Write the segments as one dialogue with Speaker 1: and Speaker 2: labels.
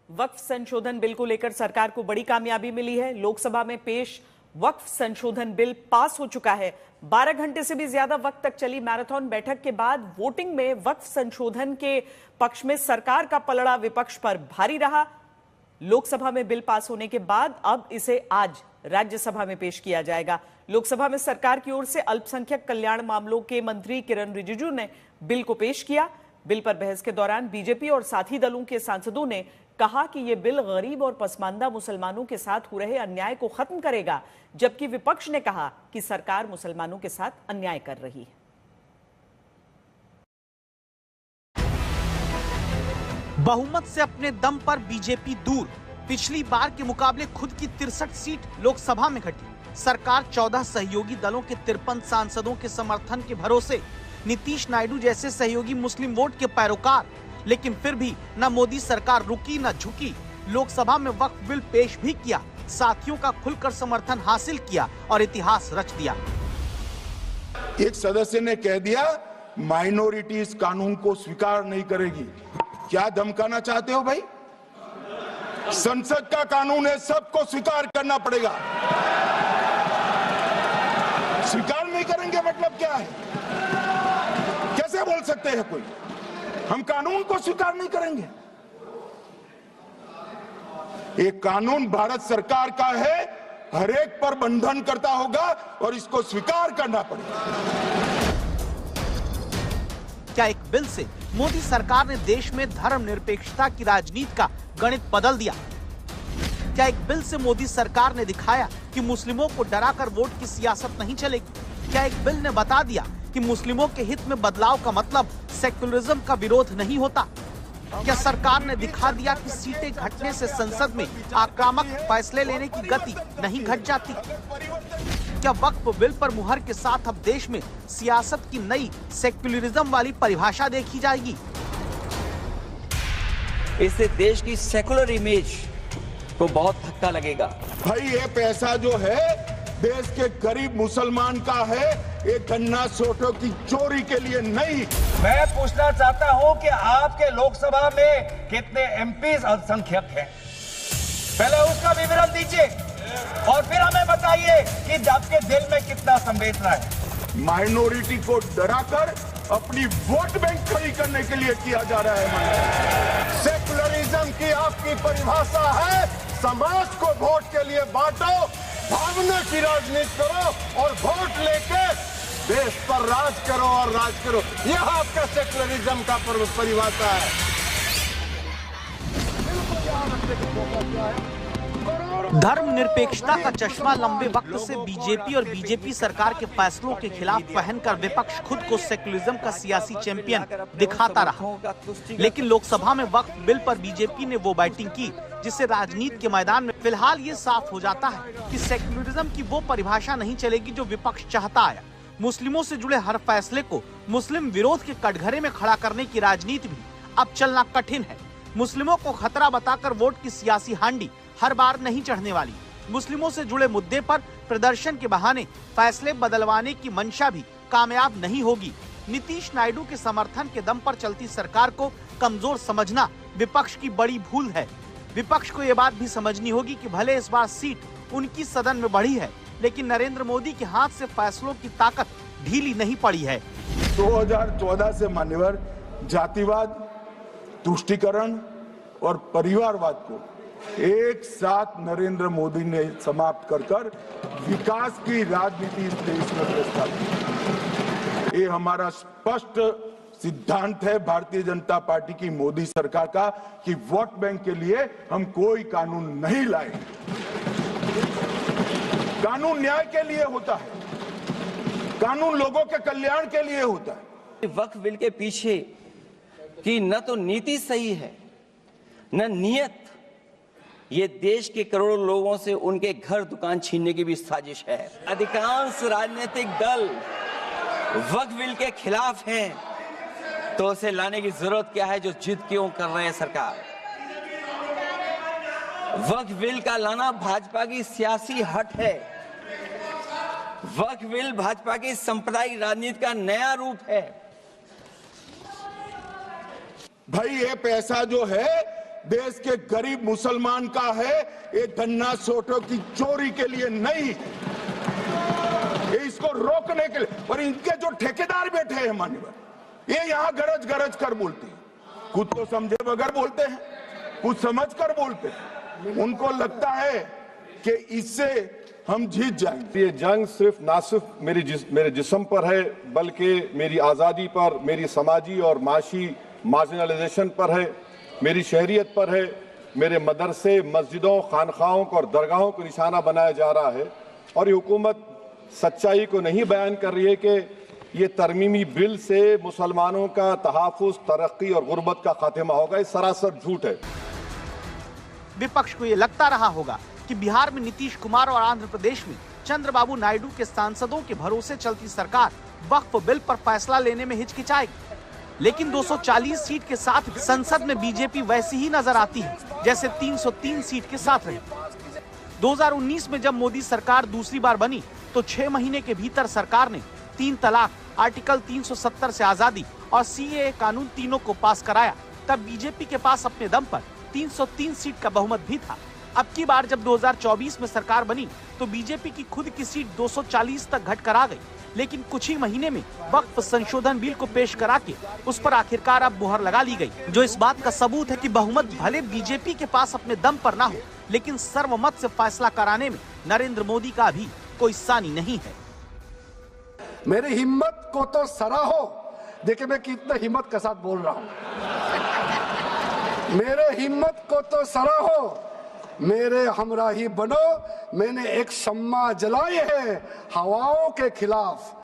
Speaker 1: वक्फ संशोधन बिल को लेकर सरकार को बड़ी कामयाबी मिली है। लोकसभा में पेश वक्फ संशोधन बिल पास हो चुका है। 12 घंटे से भी ज्यादा वक्त तक चली मैराथन बैठक के बाद वोटिंग में वक्फ संशोधन के पक्ष में सरकार का पलड़ा विपक्ष पर भारी रहा। लोकसभा में बिल पास होने के बाद अब इसे आज राज्यसभा में पेश किया जाएगा। लोकसभा में सरकार की ओर से अल्पसंख्यक कल्याण मामलों के मंत्री किरण रिजिजू ने बिल को पेश किया। बिल पर बहस के दौरान बीजेपी और साथी दलों के सांसदों ने कहा कि यह बिल गरीब और पसमानदा मुसलमानों के साथ हो रहे अन्याय को खत्म करेगा, जबकि विपक्ष ने कहा कि सरकार मुसलमानों के साथ अन्याय कर रही है।
Speaker 2: बहुमत से अपने दम पर बीजेपी दूर। पिछली बार के मुकाबले खुद की 63 सीट लोकसभा में घटी। सरकार 14 सहयोगी दलों के 53 सांसदों के समर्थन के भरोसे, नीतीश नायडू जैसे सहयोगी मुस्लिम वोट के पैरोकार, लेकिन फिर भी न मोदी सरकार रुकी न झुकी। लोकसभा में वक्फ बिल पेश भी किया, साथियों का खुलकर समर्थन हासिल किया और इतिहास रच दिया।
Speaker 3: एक सदस्य ने कह दिया माइनॉरिटी इस कानून को स्वीकार नहीं करेगी। क्या धमकाना चाहते हो भाई? संसद का कानून है, सबको स्वीकार करना पड़ेगा। स्वीकार नहीं करेंगे मतलब क्या है? कैसे बोल सकते हैं कोई? हम कानून को स्वीकार नहीं करेंगे। एक कानून भारत सरकार का है, हर एक पर बंधन करता होगा और इसको स्वीकार करना पड़ेगा।
Speaker 2: क्या एक बिल से मोदी सरकार ने देश में धर्मनिरपेक्षता की राजनीति का गणित बदल दिया? क्या एक बिल से मोदी सरकार ने दिखाया कि मुस्लिमों को डराकर वोट की सियासत नहीं चलेगी? क्या एक बिल ने बता दिया कि मुस्लिमों के हित में बदलाव का मतलब सेक्युलरिज्म का विरोध नहीं होता? क्या सरकार ने दिखा दिया कि सीटें घटने से संसद में आक्रामक फैसले लेने की गति नहीं घट जाती? क्या वक्फ बिल पर मुहर के साथ अब देश में सियासत की नई सेक्युलरिज्म वाली परिभाषा देखी जाएगी?
Speaker 4: इससे देश की सेकुलर इमेज को बहुत धक्का लगेगा।
Speaker 3: भाई ये पैसा जो है देश के गरीब मुसलमान का है, एक गन्ना सोटों की चोरी के लिए नहीं।
Speaker 5: मैं पूछना चाहता हूं कि आपके लोकसभा में कितने एमपीज अल्पसंख्यक हैं? पहले उसका विवरण दीजिए और फिर हमें बताइए कि आपके दिल में कितना संवेदना है।
Speaker 3: माइनॉरिटी को डराकर अपनी वोट बैंक खड़ी करने के लिए किया जा रहा है। सेकुलरिज्म की आपकी परिभाषा है समाज को वोट के लिए बांटो, भावना की राजनीति करो और वोट लेके देश पर राज करो और राज करो। यह आपका सेकुलरिज्म का परिभाषा है।
Speaker 2: धर्मनिरपेक्षता का चश्मा लंबे वक्त से बीजेपी और बीजेपी सरकार के फैसलों के खिलाफ पहनकर विपक्ष खुद को सेकुलरिज्म का सियासी चैंपियन दिखाता रहा। लेकिन लोकसभा में वक्फ बिल पर बीजेपी ने वो बैटिंग की जिससे राजनीति के मैदान में फिलहाल ये साफ हो जाता है कि सेकुलरिज्म की वो परिभाषा नहीं चलेगी जो विपक्ष चाहता है। मुस्लिमों से जुड़े हर फैसले को मुस्लिम विरोध के कटघरे में खड़ा करने की राजनीति भी अब चलना कठिन है। मुस्लिमों को खतरा बताकर वोट की सियासी हांडी हर बार नहीं चढ़ने वाली। मुस्लिमों से जुड़े मुद्दे पर प्रदर्शन के बहाने फैसले बदलवाने की मंशा भी कामयाब नहीं होगी। नीतीश नायडू के समर्थन के दम पर चलती सरकार को कमजोर समझना विपक्ष की बड़ी भूल है। विपक्ष को ये बात भी समझनी होगी कि भले इस बार सीट उनकी सदन में बढ़ी है, लेकिन नरेंद्र मोदी के हाथ से फैसलों की ताकत ढीली नहीं पड़ी है।
Speaker 3: 2014 से मान्यवर जातिवाद, तुष्टीकरण और परिवारवाद को एक साथ नरेंद्र मोदी ने समाप्त कर विकास की राजनीति इस देश में प्रस्तावित। ये हमारा स्पष्ट सिद्धांत है भारतीय जनता पार्टी की, मोदी सरकार का, कि वोट बैंक के लिए हम कोई कानून नहीं लाए। कानून न्याय के लिए होता है, कानून लोगों के कल्याण के लिए होता है।
Speaker 4: वक्फ बिल के पीछे की न तो नीति सही है न नियत। ये देश के करोड़ों लोगों से उनके घर दुकान छीनने की भी साजिश है। अधिकांश राजनीतिक दल वक्फ बिल के खिलाफ हैं, तो उसे लाने की जरूरत क्या है जो जिद क्यों कर रहे हैं सरकार? वक्फ बिल का लाना भाजपा की सियासी हट है। वक्फ बिल भाजपा की सांप्रदायिक राजनीति का नया रूप है।
Speaker 3: भाई ये पैसा जो है देश के गरीब मुसलमान का है, ये गन्ना सोटों की चोरी के लिए नहीं, ये इसको रोकने के लिए। और इनके जो ठेकेदार बैठे हैं मान्यवर, ये यहाँ गरज गरज कर बोलते हैं, खुद तो समझे बगैर बोलते हैं, कुछ समझ कर बोलते हैं। उनको लगता है कि इससे हम जीत जाएंगे।
Speaker 6: ये जंग ना सिर्फ मेरे जिस्म पर है, बल्कि मेरी आज़ादी पर, मेरी समाजी और माशी मार्जिनलाइजेशन पर है, मेरी शहरियत पर है, मेरे मदरसे, मस्जिदों, खानखाहों और दरगाहों को निशाना बनाया जा रहा है। और ये हुकूमत सच्चाई को नहीं बयान कर रही है कि ये तरमीमी बिल से मुसलमानों का तहफ़्फ़ुज़, तरक्की और गुर्बत का खात्मा होगा। ये सरासर झूठ है।
Speaker 2: विपक्ष को ये लगता रहा होगा कि बिहार में नीतीश कुमार और आंध्र प्रदेश में चंद्रबाबू नायडू के सांसदों के भरोसे चलती सरकार वक्फ बिल पर फैसला लेने में हिचकिचाएगी। लेकिन 240 सीट के साथ संसद में बीजेपी वैसी ही नजर आती है जैसे 303 सीट के साथ रही। 2019 में जब मोदी सरकार दूसरी बार बनी तो 6 महीने के भीतर सरकार ने 3 तलाक, आर्टिकल 370 से आजादी और सीएए कानून तीनों को पास कराया। तब बीजेपी के पास अपने दम पर 303 सीट का बहुमत भी था। अब की बार जब 2024 में सरकार बनी तो बीजेपी की खुद की सीट 240 तक घटकर आ गई। लेकिन कुछ ही महीने में वक्फ संशोधन बिल को पेश करा के उस पर आखिरकार अब मुहर लगा ली गई, जो इस बात का सबूत है कि बहुमत भले बीजेपी के पास अपने दम पर ना हो, लेकिन सर्वमत से फैसला कराने में नरेंद्र मोदी का भी कोई सानी नहीं है।
Speaker 7: मेरी हिम्मत को तो सराहो। देखिए मैं कितना हिम्मत के साथ बोल रहा हूं। मेरे हिम्मत को तो सराहो, मेरे हमराही बनो। मैंने एक शम्मा जलाई है हवाओं के खिलाफ।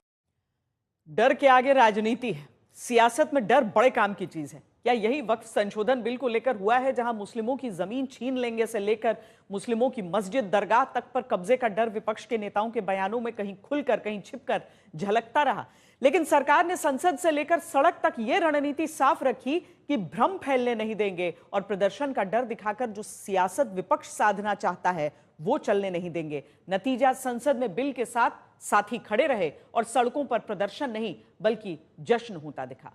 Speaker 1: डर के आगे राजनीति है। सियासत में डर बड़े काम की चीज है। क्या यही वक्फ संशोधन बिल को लेकर हुआ है, जहां मुस्लिमों की जमीन छीन लेंगे से लेकर मुस्लिमों की मस्जिद, दरगाह तक पर कब्जे का डर विपक्ष के नेताओं के बयानों में कहीं खुलकर कहीं छिपकर झलकता रहा। लेकिन सरकार ने संसद से लेकर सड़क तक यह रणनीति साफ रखी कि भ्रम फैलने नहीं देंगे और प्रदर्शन का डर दिखाकर जो सियासत विपक्ष साधना चाहता है वो चलने नहीं देंगे। नतीजा, संसद में बिल के साथ साथी खड़े रहे और सड़कों पर प्रदर्शन नहीं बल्कि जश्न होता दिखा।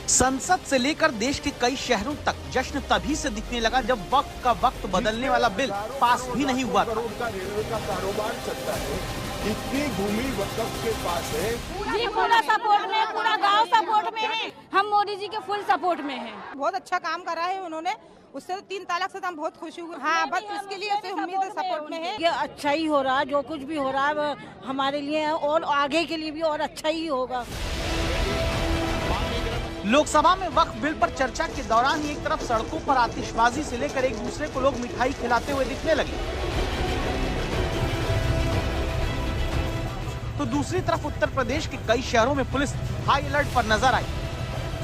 Speaker 2: संसद से लेकर देश के कई शहरों तक जश्न तभी से दिखने लगा जब वक्त का वक्त बदलने वाला बिल पास भी नहीं हुआ था।
Speaker 3: का रेलवे का कारोबार चलता है, इतनी भूमि वक्फ के पास है।
Speaker 8: जी पूरा सपोर्ट में, पूरा गांव सपोर्ट में है। हम मोदी जी के फुल सपोर्ट में हैं।
Speaker 9: बहुत अच्छा काम करा है उन्होंने। उससे 3 तलाक से तो हम बहुत खुशी हुए। हाँ, बस इसके लिए तो उम्मीद है सपोर्ट में है।
Speaker 8: ये अच्छा ही हो रहा है, जो कुछ भी हो रहा है हमारे लिए और आगे के लिए भी और अच्छा ही होगा।
Speaker 2: लोकसभा में वक्फ बिल पर चर्चा के दौरान ही एक तरफ सड़कों पर आतिशबाजी से लेकर एक दूसरे को लोग मिठाई खिलाते हुए दिखने लगे, तो दूसरी तरफ उत्तर प्रदेश के कई शहरों में पुलिस हाई अलर्ट पर नजर आई।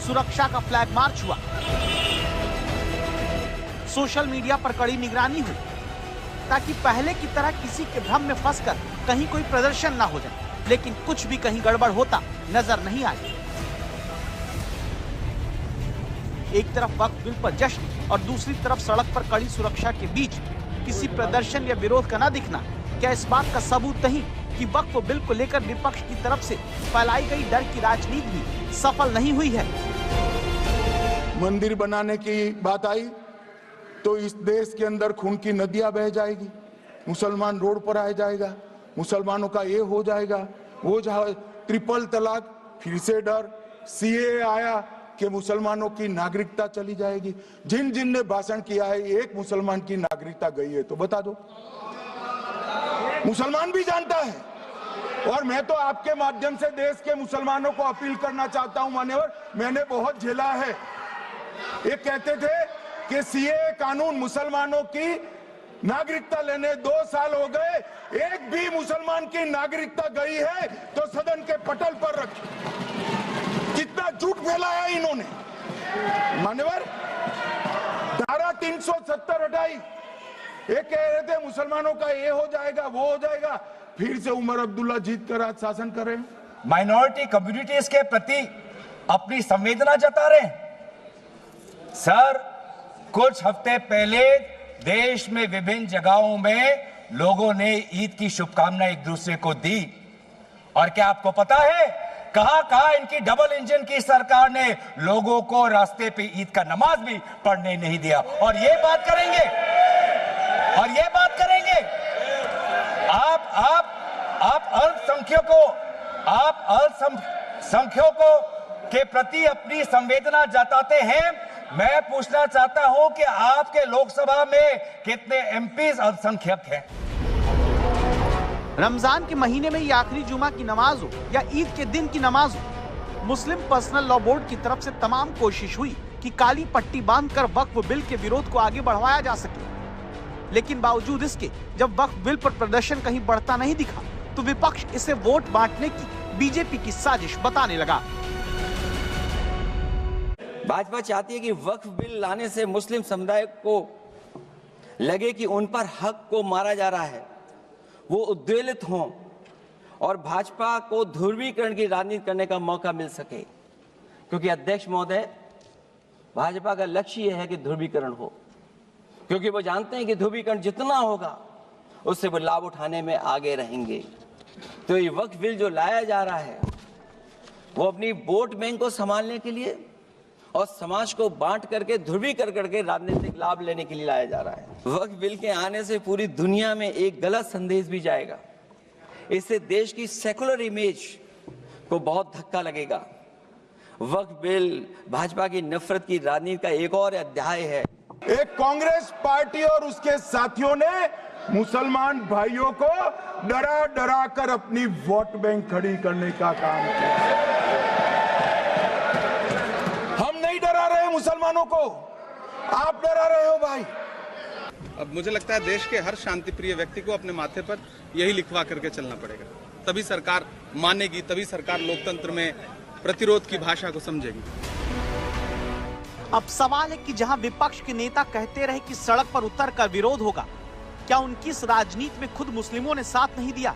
Speaker 2: सुरक्षा का फ्लैग मार्च हुआ, सोशल मीडिया पर कड़ी निगरानी हुई ताकि पहले की तरह किसी के भ्रम में फंसकर कहीं कोई प्रदर्शन ना हो जाए। लेकिन कुछ भी कहीं गड़बड़ होता नजर नहीं आया। एक तरफ वक्फ बिल पर जश्न और दूसरी तरफ सड़क पर कड़ी सुरक्षा के बीच किसी प्रदर्शन या विरोध का न दिखना क्या इस बात का सबूत नहीं कि वक्फ बिल को लेकर विपक्ष की तरफ से फैलाई गई डर की राजनीति भी सफल नहीं हुई है?
Speaker 3: मंदिर बनाने की बात आई तो इस देश के अंदर खून की नदियां बह जाएगी, मुसलमान रोड पर आ जाएगा, मुसलमानों का ये हो जाएगा, वो ट्रिपल तलाक, फिर से डर, सीए आया कि मुसलमानों की नागरिकता चली जाएगी। जिन जिन ने भाषण किया है, एक मुसलमान की नागरिकता गई है तो बता दो। मुसलमान भी जानता है। और मैं तो आपके माध्यम से देश के मुसलमानों को अपील करना चाहता हूं मान्यवर, मैंने बहुत झेला है। ये कहते थे कि सीए कानून मुसलमानों की नागरिकता लेने 2 साल हो गए, एक भी मुसलमान की नागरिकता गई है तो सदन के पटल पर रखी। कितना झूठ फैलाया इन्होंने मान्यवर। धारा 370 हटाई, ये कह रहे थे मुसलमानों का ये हो जाएगा, वो हो जाएगा, फिर से उमर अब्दुल्ला जीत कर आज शासन कर रहे हैं।
Speaker 5: माइनॉरिटी कम्युनिटीज के प्रति अपनी संवेदना जता रहे हैं। सर, कुछ हफ्ते पहले देश में विभिन्न जगहों में लोगों ने ईद की शुभकामनाएं एक दूसरे को दी। और क्या आपको पता है कहां इनकी डबल इंजन की सरकार ने लोगों को रास्ते पे ईद का नमाज भी पढ़ने नहीं दिया। और ये बात करेंगे आप अल्पसंख्यकों के प्रति अपनी संवेदना जताते हैं। मैं पूछना चाहता हूं कि आपके लोकसभा में कितने एमपीज अल्पसंख्यक हैं?
Speaker 2: रमजान के महीने में ये आखिरी जुमा की नमाज हो या ईद के दिन की नमाज हो, मुस्लिम पर्सनल लॉ बोर्ड की तरफ से तमाम कोशिश हुई कि काली पट्टी बांधकर वक्फ बिल के विरोध को आगे बढ़वाया जा सके। लेकिन बावजूद इसके जब वक्फ बिल पर प्रदर्शन कहीं बढ़ता नहीं दिखा तो विपक्ष इसे वोट बांटने की बीजेपी की साजिश बताने लगा।
Speaker 4: भाजपा चाहती है कि वक्फ बिल लाने से मुस्लिम समुदाय को लगे कि उन पर हक को मारा जा रहा है, वो उद्वेलित हों और भाजपा को ध्रुवीकरण की राजनीति करने का मौका मिल सके। क्योंकि अध्यक्ष महोदय, भाजपा का लक्ष्य यह है कि ध्रुवीकरण हो, क्योंकि वो जानते हैं कि ध्रुवीकरण जितना होगा उससे वो लाभ उठाने में आगे रहेंगे। तो ये वक्फ बिल जो लाया जा रहा है वो अपनी वोट बैंक को संभालने के लिए और समाज को बांट करके ध्रुवीकरण करके राजनीतिक लाभ लेने के लिए लाया जा रहा है। वक्फ बिल के आने से पूरी दुनिया में एक गलत संदेश भी जाएगा। इससे देश की सेकुलर इमेज को बहुत धक्का लगेगा। वक्फ बिल भाजपा की नफरत की राजनीति का एक और अध्याय है।
Speaker 3: एक कांग्रेस पार्टी और उसके साथियों ने मुसलमान भाइयों को डरा डरा कर अपनी वोट बैंक खड़ी करने का काम किया। हम नहीं डरा रहे मुसलमानों को, आप डरा रहे हो भाई।
Speaker 10: अब मुझे लगता है देश के हर शांति प्रिय व्यक्ति को अपने माथे पर यही लिखवा करके चलना पड़ेगा, तभी सरकार मानेगी, तभी सरकार लोकतंत्र में प्रतिरोध की भाषा को समझेगी।
Speaker 2: अब सवाल है कि जहां विपक्ष के नेता कहते रहे कि सड़क पर उतर कर विरोध होगा, क्या उनकी इस राजनीति में खुद मुस्लिमों ने साथ नहीं दिया?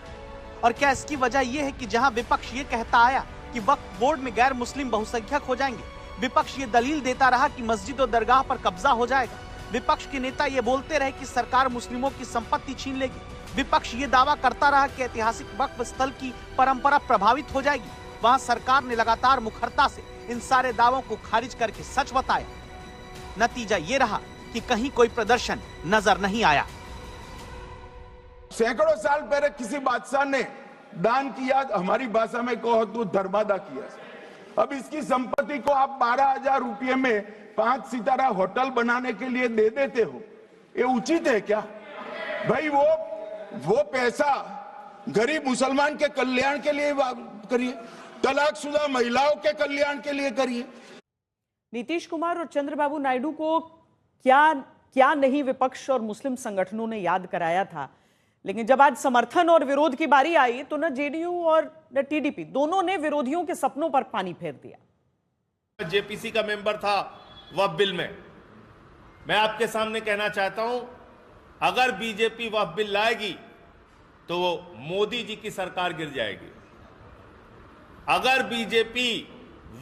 Speaker 2: और क्या इसकी वजह यह है कि जहां विपक्ष ये कहता आया कि वक्फ बोर्ड में गैर मुस्लिम बहुसंख्यक हो जाएंगे, विपक्ष ये दलील देता रहा कि मस्जिद और दरगाह पर कब्जा हो जाएगा। विपक्ष के नेता ये बोलते रहे कि सरकार मुस्लिमों की संपत्ति छीन लेगी। विपक्ष ये दावा करता रहा कि ऐतिहासिक वक्फ स्थल की परंपरा प्रभावित हो जाएगी। वहां सरकार ने लगातार मुखरता से इन सारे दावों को खारिज करके सच बताया। नतीजा ये रहा कि कहीं कोई प्रदर्शन नजर नहीं आया।
Speaker 3: सैकड़ों साल पहले किसी बादशाह ने दान किया, हमारी भाषा में कहो तो धर्मादा किया। अब इसकी संपत्ति को आप 12,000 रुपये में 5 सितारा होटल बनाने के लिए दे देते हो, ये उचित है क्या भाई? वो पैसा गरीब मुसलमान के कल्याण के लिए करिए, तलाकशुदा महिलाओं के कल्याण के लिए करिए।
Speaker 1: नीतीश कुमार और चंद्रबाबू नायडू को क्या नहीं विपक्ष और मुस्लिम संगठनों ने याद कराया था, लेकिन जब आज समर्थन और विरोध की बारी आई तो न जेडीयू और न टीडीपी दोनों ने विरोधियों के सपनों पर पानी फेर दिया।
Speaker 11: जेपीसी का मेंबर था वक्फ बिल में। मैं आपके सामने कहना चाहता हूं, अगर बीजेपी वक्फ बिल लाएगी तो मोदी जी की सरकार गिर जाएगी। अगर बीजेपी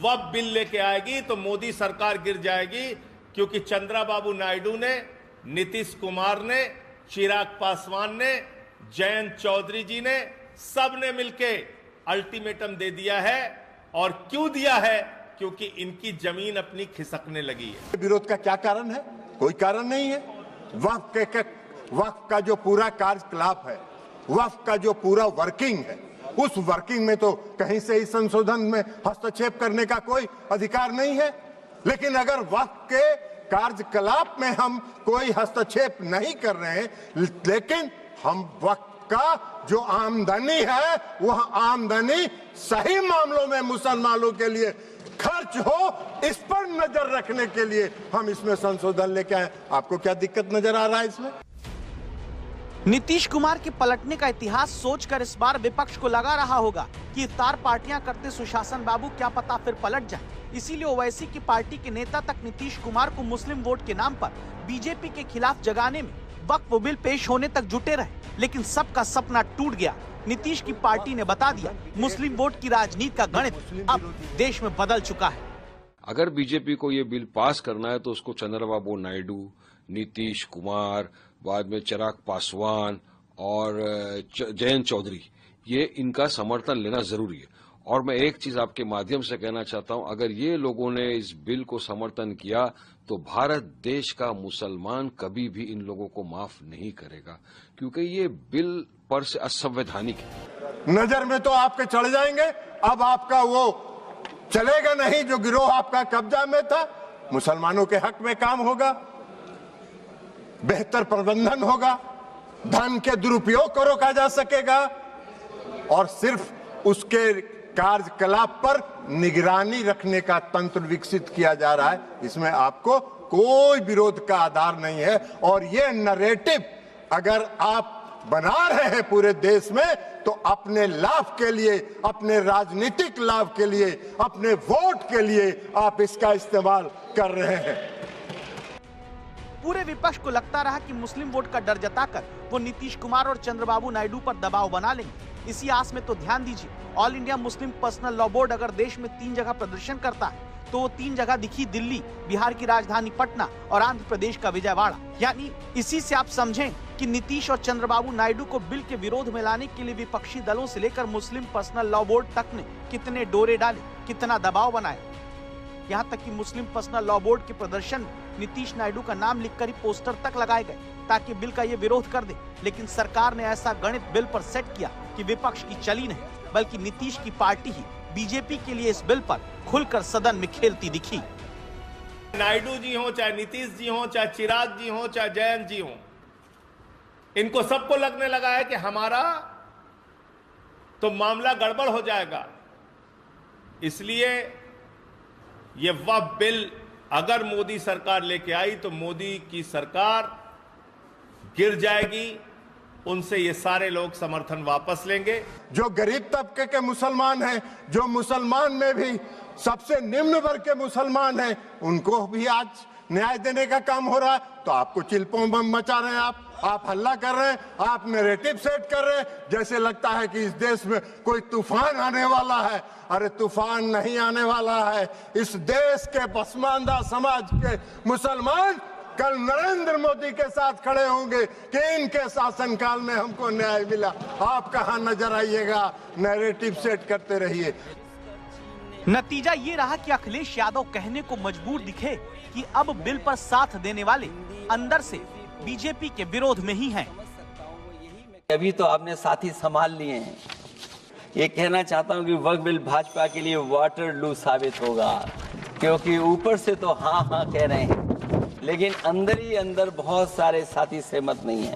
Speaker 11: वक्फ बिल लेके आएगी तो मोदी सरकार गिर जाएगी, क्योंकि चंद्रबाबू नायडू ने, नीतीश कुमार ने, चिराग पासवान ने, जयंत चौधरी जी ने, सब ने मिलके अल्टीमेटम दे दिया है। और क्यों दिया है? क्योंकि इनकी जमीन अपनी खिसकने लगी है।
Speaker 12: विरोध का क्या कारण है? कोई कारण नहीं है। वक्फ का जो पूरा कार्यकलाप है, वक्फ का जो पूरा वर्किंग है, उस वर्किंग में तो कहीं से इस संशोधन में हस्तक्षेप करने का कोई अधिकार नहीं है। लेकिन अगर वक्फ के कार्यकलाप में हम कोई हस्तक्षेप नहीं कर रहे हैं, लेकिन हम वक्फ का जो आमदनी है वह आमदनी सही मामलों में मुसलमानों के लिए खर्च हो, इस पर नजर रखने के लिए हम इसमें संशोधन लेके आए। आपको क्या दिक्कत नजर आ रहा है इसमें?
Speaker 2: नीतीश कुमार के पलटने का इतिहास सोचकर इस बार विपक्ष को लगा रहा होगा कि इफ्तार पार्टियां करते सुशासन बाबू क्या पता फिर पलट जाए। इसीलिए ओवैसी की पार्टी के नेता तक नीतीश कुमार को मुस्लिम वोट के नाम पर बीजेपी के खिलाफ जगाने में वक्फ बिल पेश होने तक जुटे रहे, लेकिन सबका सपना टूट गया। नीतीश की पार्टी ने बता दिया, मुस्लिम वोट की राजनीति का गणित अब देश में बदल चुका है।
Speaker 13: अगर बीजेपी को ये बिल पास करना है तो उसको चंद्रबाबू नायडू, नीतीश कुमार, बाद में चिराग पासवान और जयंत चौधरी, ये इनका समर्थन लेना जरूरी है। और मैं एक चीज आपके माध्यम से कहना चाहता हूं, अगर ये लोगों ने इस बिल को समर्थन किया तो भारत देश का मुसलमान कभी भी इन लोगों को माफ नहीं करेगा, क्योंकि ये बिल पर से असंवैधानिक है।
Speaker 12: नजर में तो आपके चढ़ जाएंगे, अब आपका वो चलेगा नहीं जो गिरोह आपका कब्जा में था। मुसलमानों के हक में काम होगा, बेहतर प्रबंधन होगा, धन के दुरुपयोग को रोका जा सकेगा और सिर्फ उसके कार्यकलाप पर निगरानी रखने का तंत्र विकसित किया जा रहा है। इसमें आपको कोई विरोध का आधार नहीं है। और ये नैरेटिव अगर आप बना रहे हैं पूरे देश में तो अपने लाभ के लिए, अपने राजनीतिक लाभ के लिए, अपने वोट के लिए आप इसका इस्तेमाल कर रहे हैं।
Speaker 2: पूरे विपक्ष को लगता रहा कि मुस्लिम वोट का डर जताकर वो नीतीश कुमार और चंद्रबाबू नायडू पर दबाव बना लेंगे। इसी आस में तो ध्यान दीजिए, all India Muslim personal law board अगर देश में 3 जगह प्रदर्शन करता है तो वो 3 जगह दिखी दिल्ली, बिहार की राजधानी पटना और आंध्र प्रदेश का विजयवाड़ा। यानी इसी से आप समझें कि नीतीश और चंद्रबाबू नायडू को बिल के विरोध में लाने के लिए विपक्षी दलों से लेकर मुस्लिम पर्सनल लॉ बोर्ड तक ने कितने डोरे डाले, कितना दबाव बनाया। यहाँ तक कि मुस्लिम पर्सनल लॉ बोर्ड के प्रदर्शन में नीतीश नायडू का नाम लिखकर ही पोस्टर तक लगाए गए ताकि बिल का ये विरोध कर दे। लेकिन सरकार ने ऐसा गणित बिल पर सेट किया कि विपक्ष की चली नहीं, बल्कि नीतीश की पार्टी ही बीजेपी के लिए इस बिल पर खुलकर सदन में खेलती दिखी।
Speaker 11: नायडू जी हो, चाहे नीतीश जी हो, चाहे चिराग जी हो, चाहे जयंत जी हो, इनको सबको लगने लगा है कि हमारा तो मामला गड़बड़ हो जाएगा। इसलिए ये वक्फ बिल अगर मोदी सरकार लेके आई तो मोदी की सरकार गिर जाएगी, उनसे ये सारे लोग समर्थन वापस लेंगे।
Speaker 12: जो गरीब तबके के मुसलमान हैं, जो मुसलमान में भी सबसे निम्न वर्ग के मुसलमान हैं, उनको भी आज न्याय देने का काम हो रहा है। तो आपको चिल्पों बम मचा रहे हैं, आप हल्ला कर रहे हैं, आप नैरेटिव सेट कर रहे हैं, जैसे लगता है कि इस देश में कोई तूफान आने वाला है। अरे तूफान नहीं आने वाला है। इस देश के पसमानदा समाज के मुसलमान कल नरेंद्र मोदी के साथ खड़े होंगे कि इनके शासनकाल में हमको न्याय मिला। आप कहां नजर आइएगा, नैरेटिव सेट करते रहिए।
Speaker 2: नतीजा ये रहा कि अखिलेश यादव कहने को मजबूर दिखे कि अब बिल पर साथ देने वाले अंदर से बीजेपी के विरोध में ही हैं।
Speaker 4: अभी तो आपने साथी संभाल लिए हैं। ये कहना चाहता हूं कि वक्फ बिल भाजपा के लिए वाटरलू साबित होगा, क्योंकि ऊपर से तो हाँ हाँ कह रहे हैं, लेकिन अंदर ही अंदर बहुत सारे साथी सहमत नहीं है।